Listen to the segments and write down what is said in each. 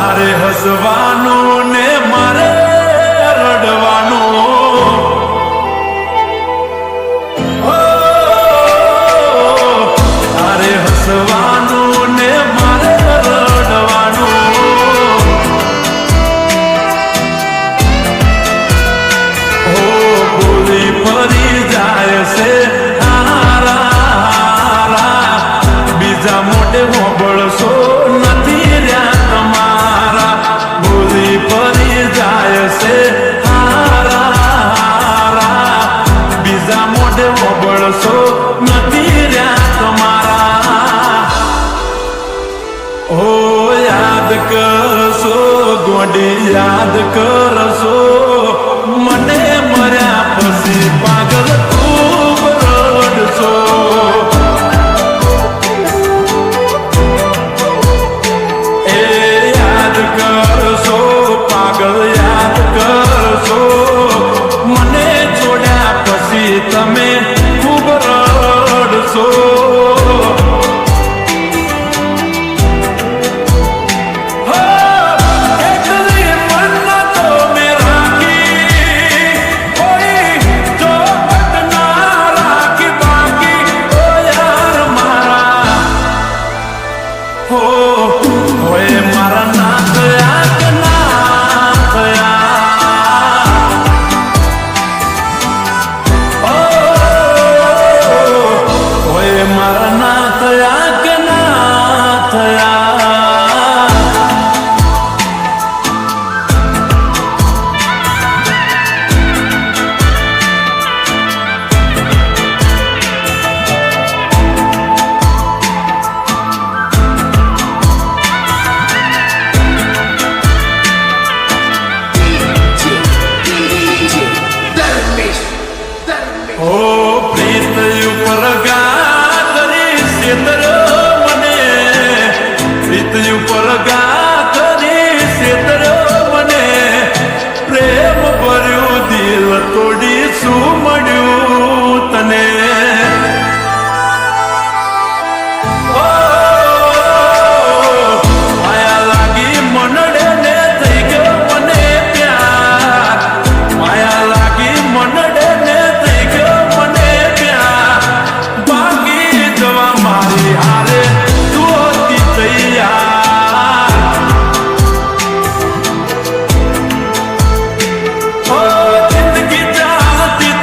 તારે હસવાનું ને મારે રડવાનું તારે હસવાનું ને મારે રડવાનું હો બોલી ફરી જાય છે બીજા મોઢે હોબળશો નથી રહ્યા તમારા બોલી ફરી જાય છે બીજા મોઢે હોબળશો નથી રહ્યા તમારા હો યાદ કરશો ગોડી યાદ કરશો મને મર્યા પછી પાગલ ખૂબ રડશો કરશો પાગલ યાદ કરશો મને છોડ્યા પછી તમે ખૂબ રડશો જિંદગી ચાલતી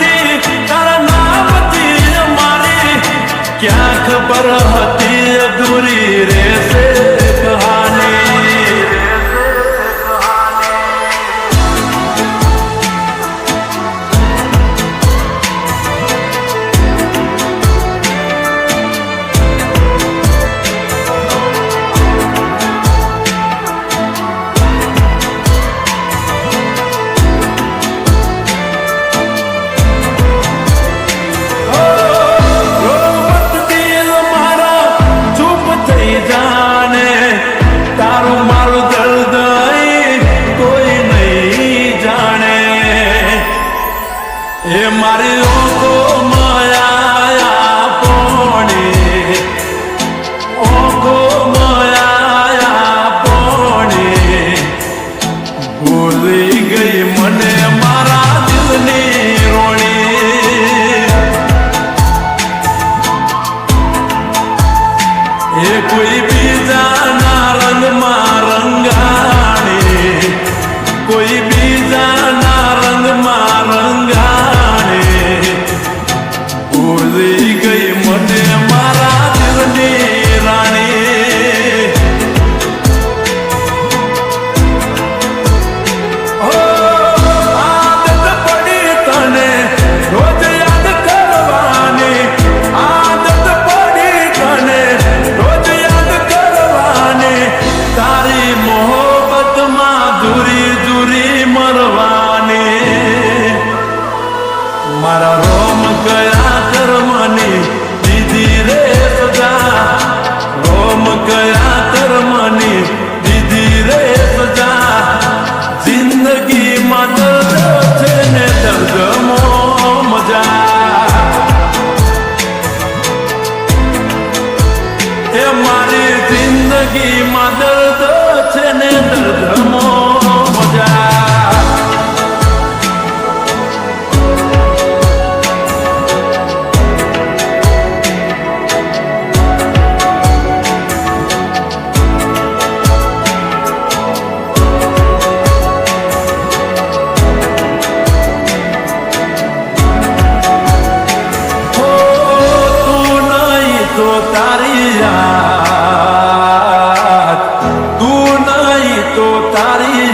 તો તારી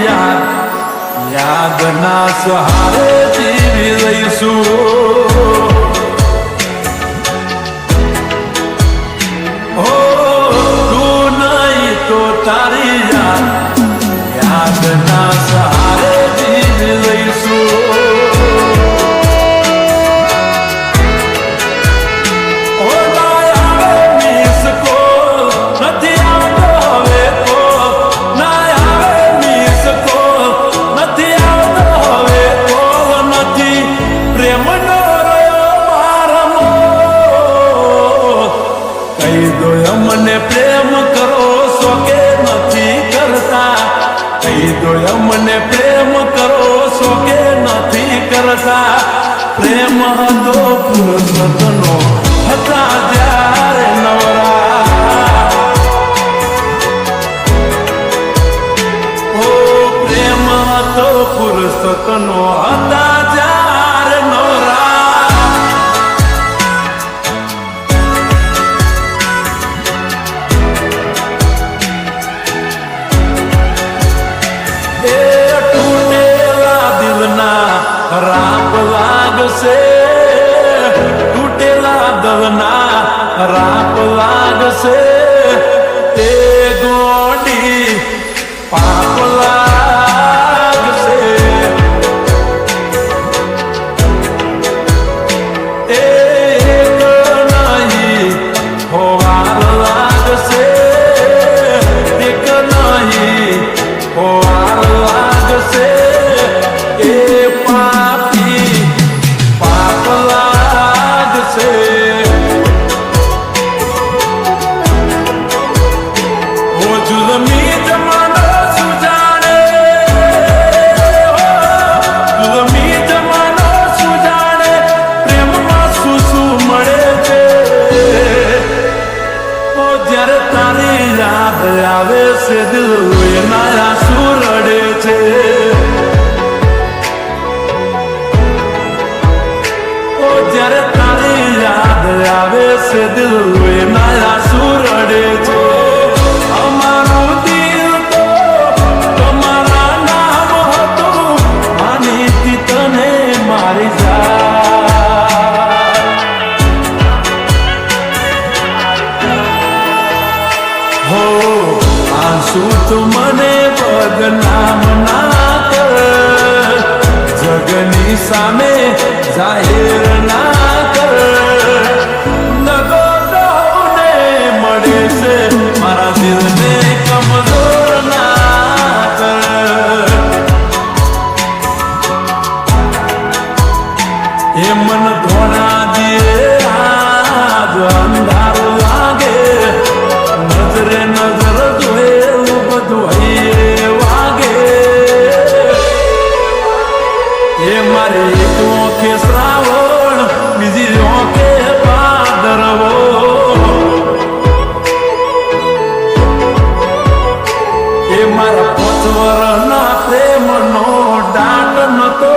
યાદના સહારે જીવી રહીશું. તારી યાદના સહારે જીવી લઈશું. ઓ ના આવે મિસ કો નથી આવતો હવે તો, ના આવે મિસ કો નથી આવતો હવે તો, નથી પ્રેમનો રહ્યો મારમો. કહી દો અમને પ્રેમ કરો કે નથી કરતા, કહી દો અમને પ્રેમ કરો છો કે નથી કરતા. પ્રેમ હતો પુરુષનો હતા જ્યારે નવરા, ઓ પ્રેમ હતો પુરુષનો હતા જ્યારે નવરા. રાપ લાગશે, તૂટેલા દલના રાપ લાગશે, એ ગોડી પાપ લાગશે. એક નહીં હોવાર લાગશે, એક નહીં હોવાર લાગશે. એ પાપી પાપ લાગશે. ઓ જુલમી જમાનો શું જાણે, જુલમી જમાનો શું જાણે, પ્રેમમાં શું શું મળે છે. ઓ જ્યારે તારી યાદ આવે છે દિલ એના આંસુ રડે છે. જ્યારે તારી યાદ આવે છે દિલ એના આંસુ રડે છે. અમારું દિલ તો તમારા નામ હતું, માનીતી તને મારી જાય. હો આંસુ તો મને બદનામ ના કર, જગની સામે જાહેર ના કર. નગો ને મળે છે મારા દિલને કમજોર ના કર. એ મન ધોણા દિયે આજ અંધારું લાગે, નજરે નજર જોયેલું બધું હૈયે વાગે. એ મારી એક ઓંખે શ્રાવણ, બીજી ઓંખે ભાદરવો. એ મારા 5 વર્ષના પ્રેમનો દાંત નતો